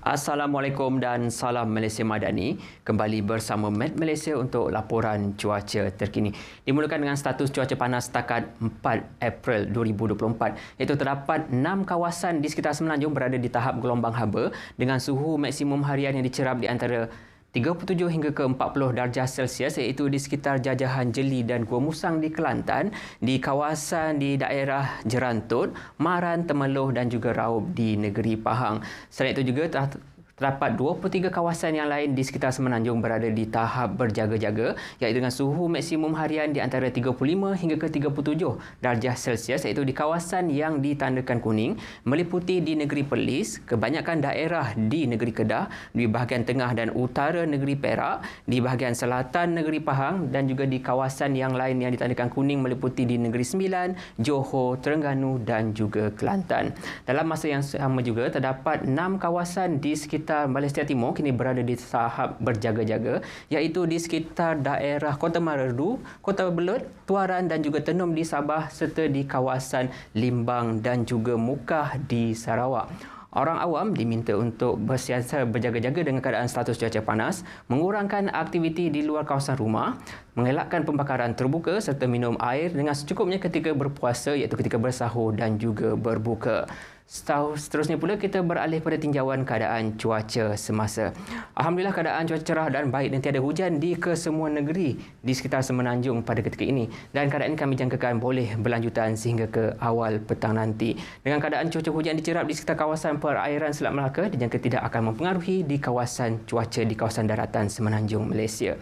Assalamualaikum dan salam Malaysia Madani. Kembali bersama Met Malaysia untuk laporan cuaca terkini. Dimulakan dengan status cuaca panas setakat 4 April 2024. Iaitu terdapat 6 kawasan di sekitar Semenanjung berada di tahap gelombang haba dengan suhu maksimum harian yang dicerap di antara 37 hingga ke 40 darjah Celsius, iaitu di sekitar Jajahan Jeli dan Gua Musang di Kelantan, di kawasan di daerah Jerantut, Maran, Temeloh dan juga Raub di negeri Pahang. Selain itu juga terdapat 23 kawasan yang lain di sekitar Semenanjung berada di tahap berjaga-jaga, iaitu dengan suhu maksimum harian di antara 35 hingga ke 37 darjah Celsius, iaitu di kawasan yang ditandakan kuning meliputi di negeri Perlis, kebanyakan daerah di negeri Kedah, di bahagian tengah dan utara negeri Perak, di bahagian selatan negeri Pahang dan juga di kawasan yang lain yang ditandakan kuning meliputi di negeri Sembilan, Johor, Terengganu dan juga Kelantan. Dalam masa yang sama juga terdapat 6 kawasan di sekitar Malaysia Timur kini berada di tahap berjaga-jaga, iaitu di sekitar daerah Kota Marudu, Kota Belud, Tuaran dan juga Tenom di Sabah serta di kawasan Limbang dan juga Mukah di Sarawak. Orang awam diminta untuk bersiasat berjaga-jaga dengan keadaan status cuaca panas, mengurangkan aktiviti di luar kawasan rumah, mengelakkan pembakaran terbuka serta minum air dengan secukupnya ketika berpuasa, iaitu ketika bersahur dan juga berbuka. Seterusnya pula kita beralih pada tinjauan keadaan cuaca semasa. Alhamdulillah keadaan cuaca cerah dan baik dan tiada hujan di kesemua negeri di sekitar Semenanjung pada ketika ini, dan keadaan ini kami jangkakan boleh berlanjutan sehingga ke awal petang nanti. Dengan keadaan cuaca hujan dicerap di sekitar kawasan perairan Selat Melaka, dijangka tidak akan mempengaruhi di kawasan cuaca di kawasan daratan Semenanjung Malaysia.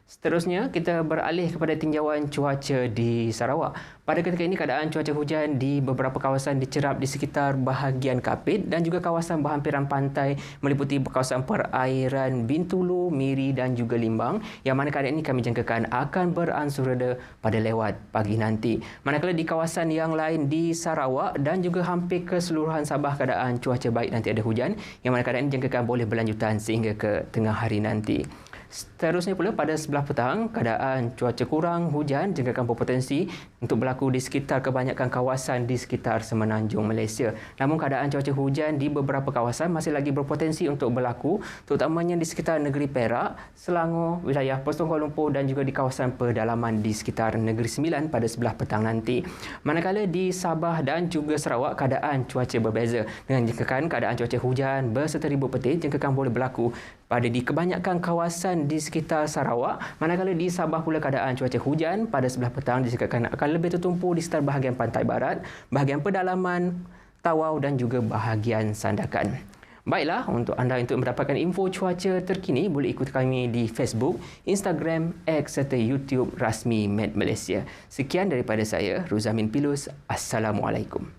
Seterusnya, kita beralih kepada tinjauan cuaca di Sarawak. Pada ketika ini, keadaan cuaca hujan di beberapa kawasan dicerap di sekitar bahagian Kapit dan juga kawasan berhampiran pantai meliputi kawasan perairan Bintulu, Miri dan juga Limbang, yang mana keadaan ini kami jangkakan akan beransur reda pada lewat pagi nanti. Manakala di kawasan yang lain di Sarawak dan juga hampir keseluruhan Sabah, keadaan cuaca baik dan tiada hujan, yang mana keadaan ini jangkakan boleh berlanjutan sehingga ke tengah hari nanti. Seterusnya pula pada sebelah petang, keadaan cuaca kurang hujan jangkakan berpotensi untuk berlaku di sekitar kebanyakan kawasan di sekitar Semenanjung Malaysia. Namun keadaan cuaca hujan di beberapa kawasan masih lagi berpotensi untuk berlaku, terutamanya di sekitar negeri Perak, Selangor, wilayah Postong Kuala Lumpur dan juga di kawasan pedalaman di sekitar negeri Sembilan pada sebelah petang nanti. Manakala di Sabah dan juga Sarawak, keadaan cuaca berbeza dengan jangkakan keadaan cuaca hujan berserta ribut petir jangkakan boleh berlaku pada di kebanyakan kawasan di sekitar Sarawak, manakala di Sabah pula keadaan cuaca hujan pada sebelah petang dijangkakan akan lebih tertumpu di sekitar bahagian pantai barat, bahagian pedalaman, Tawau dan juga bahagian Sandakan. Baiklah, untuk anda untuk mendapatkan info cuaca terkini, boleh ikuti kami di Facebook, Instagram, X serta YouTube rasmi Met Malaysia. Sekian daripada saya, Ruzamin Pilus. Assalamualaikum.